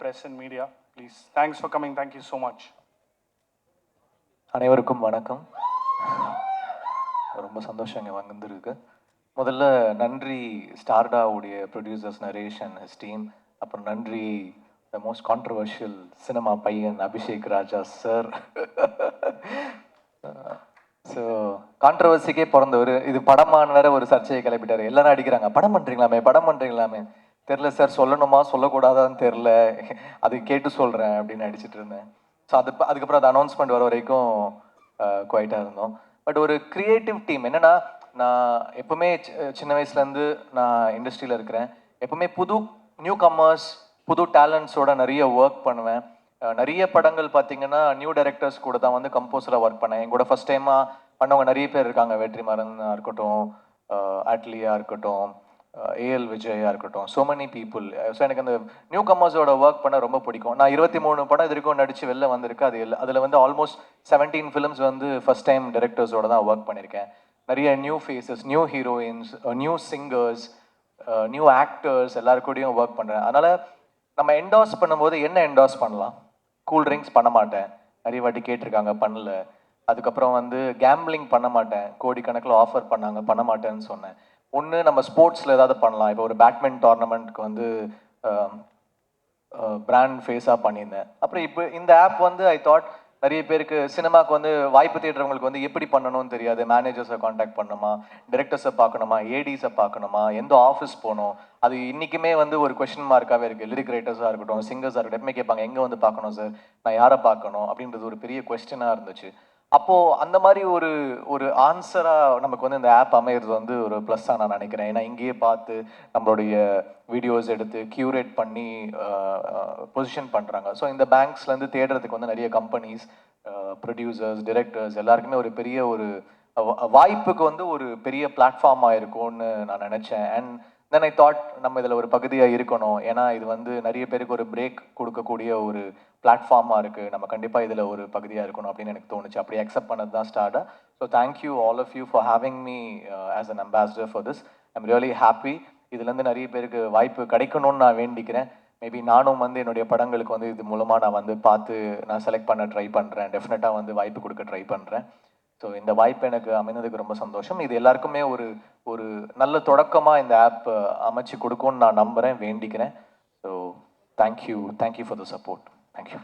press and media, please. Thanks for coming. Thank you so much. அனைவருக்கும் வணக்கம். ரொம்ப சந்தோஷம் இங்கே வந்திருக்கு. முதல்ல நன்றி ஸ்டார்டாவுடைய producers Naresh and his team. அப்புறம் நன்றி த மோஸ்ட் கான்ட்ரவர்ஷியல் சினிமா பையன் அபிஷேக் ராஜா சார். ஸோ கான்ட்ரவர்சிக்கே பிறந்தவர். இது படமான்னு வேற ஒரு சர்ச்சையை கிளப்பிட்டாரு. எல்லாரும் அடிக்கிறாங்க, படம் பண்ணுறீங்களாமே தெரில சார், சொல்லணுமா சொல்லக்கூடாதான்னு தெரில, அது கேட்டு சொல்கிறேன் அப்படின்னு அடிச்சுட்டு இருந்தேன். ஸோ அதுக்கப்புறம் அது அனௌன்ஸ்மெண்ட் வர வரைக்கும் குவைட்டாக இருந்தோம். பட் ஒரு க்ரியேட்டிவ் டீம் என்னென்னா, நான் எப்போவுமே சின்ன வயசுலேருந்து நான் இண்டஸ்ட்ரியில் இருக்கிறேன். எப்போவுமே புது நியூ கம்மர்ஸ், புது டேலண்ட்ஸோட நிறைய ஒர்க் பண்ணுவேன். நிறைய படங்கள் பார்த்தீங்கன்னா நியூ டைரக்டர்ஸ் கூட தான் வந்து கம்போஸராக ஒர்க் பண்ணேன். என் கூட ஃபஸ்ட் டைமாக பண்ணவங்க நிறைய பேர் இருக்காங்க. வெற்றிமாறனாக இருக்கட்டும், ஆட்லியா இருக்கட்டும், ஏஎல் விஜயா இருக்கட்டும், ஸோ மெனி பீப்புள். ஸோ எனக்கு அந்த நியூ கம்மர்ஸோட ஒர்க் பண்ண ரொம்ப பிடிக்கும். நான் 23 படம் இது வரைக்கும் நடித்து வெளில வந்திருக்கு. அதில் வந்து ஆல்மோஸ்ட் 17 ஃபிலிம்ஸ் வந்து ஃபஸ்ட் டைம் டைரக்டர்ஸோட தான் ஒர்க் பண்ணியிருக்கேன். நிறைய new faces, new heroines, new singers, new actors எல்லாருக்கூடையும் ஒர்க் பண்ணுறேன். அதனால் நம்ம என்டாஸ் பண்ணும்போது என்ன என்டாஸ் பண்ணலாம்? கூல் ட்ரிங்க்ஸ் பண்ண மாட்டேன், நிறைய வாட்டி கேட்டிருக்காங்க, பண்ணல. அதுக்கப்புறம் வந்து கேம்பிளிங் பண்ண மாட்டேன், கோடிக்கணக்கில் ஆஃபர் பண்ணாங்க, பண்ண மாட்டேன்னு சொன்னேன். ஒன்று நம்ம ஸ்போர்ட்ஸில் ஏதாவது பண்ணலாம். இப்போ ஒரு பேட்மிண்டன் டோர்னமெண்ட்க்கு வந்து பிராண்ட் ஃபேஸாக பண்ணியிருந்தேன். அப்புறம் இப்போ இந்த ஆப் வந்து ஐ தாட் நிறைய பேருக்கு சினிமாவுக்கு வந்து வாய்ப்பு தேடுறவங்களுக்கு வந்து எப்படி பண்ணணும்னு தெரியாது. மேனேஜர்ஸை காண்டாக்ட் பண்ணணுமா, டிரெக்டர்ஸை பார்க்கணுமா, ஏடிஸை பார்க்கணுமா, எந்த ஆஃபீஸ் போகணும், அது இன்றைக்குமே வந்து ஒரு கொஸ்டின் மார்க்காகவே இருக்குது. லிரிக் ரைட்டர்ஸாக இருக்கட்டும், சிங்கர்ஸாக இருக்கட்டும், எப்பவுமே கேட்பாங்க எங்கே வந்து பார்க்கணும் சார், நான் யாரை பார்க்கணும் அப்படின்றது ஒரு பெரிய கொஸ்டினாக இருந்துச்சு. அப்போது அந்த மாதிரி ஒரு ஆன்சராக நமக்கு வந்து இந்த ஆப் அமையிறது வந்து ஒரு ப்ளஸ்ஸாக நான் நினைக்கிறேன். ஏன்னா இங்கேயே பார்த்து நம்மளுடைய வீடியோஸ் எடுத்து க்யூரேட் பண்ணி பொசிஷன் பண்ணுறாங்க. ஸோ இந்த பேங்க்ஸ்லேருந்து தேடுறதுக்கு வந்து நிறைய கம்பெனிஸ், ப்ரொடியூசர்ஸ், டிரெக்டர்ஸ் எல்லாருக்குமே ஒரு பெரிய ஒரு வாய்ப்புக்கு வந்து ஒரு பெரிய பிளாட்ஃபார்மாக இருக்கும்னு நான் நினச்சேன். அண்ட் தென் ஐ தாட் நம்ம இதில் ஒரு பகுதியாக இருக்கணும். ஏன்னா இது வந்து நிறைய பேருக்கு ஒரு பிரேக் கொடுக்கக்கூடிய ஒரு பிளாட்ஃபார்மாக இருக்குது. நம்ம கண்டிப்பாக இதில் ஒரு பகுதியாக இருக்கணும் அப்படின்னு எனக்கு தோணுச்சு. அப்படி அக்செப்ட் பண்ணது தான் ஸ்டார்டாக. So thank you all of you for having me as an ambassador for this. I'm really happy. இதுலேருந்து நிறைய பேருக்கு வாய்ப்பு கிடைக்கணும்னு நான் வேண்டிக்கிறேன். மேபி நானும் வந்து என்னுடைய படங்களுக்கு வந்து இது மூலமாக நான் வந்து பார்த்து நான் செலக்ட் பண்ண ட்ரை பண்ணுறேன். டெஃபினட்டாக வந்து வாய்ப்பு கொடுக்க ட்ரை பண்ணுறேன். ஸோ இந்த வாய்ப்பு எனக்கு அமைந்ததுக்கு ரொம்ப சந்தோஷம். இது எல்லாருக்குமே ஒரு நல்ல தொடக்கமாக இந்த ஆப் அமைச்சு கொடுக்கும்னு நான் நம்புகிறேன், வேண்டிக்கிறேன். So thank you for the support. Thank you.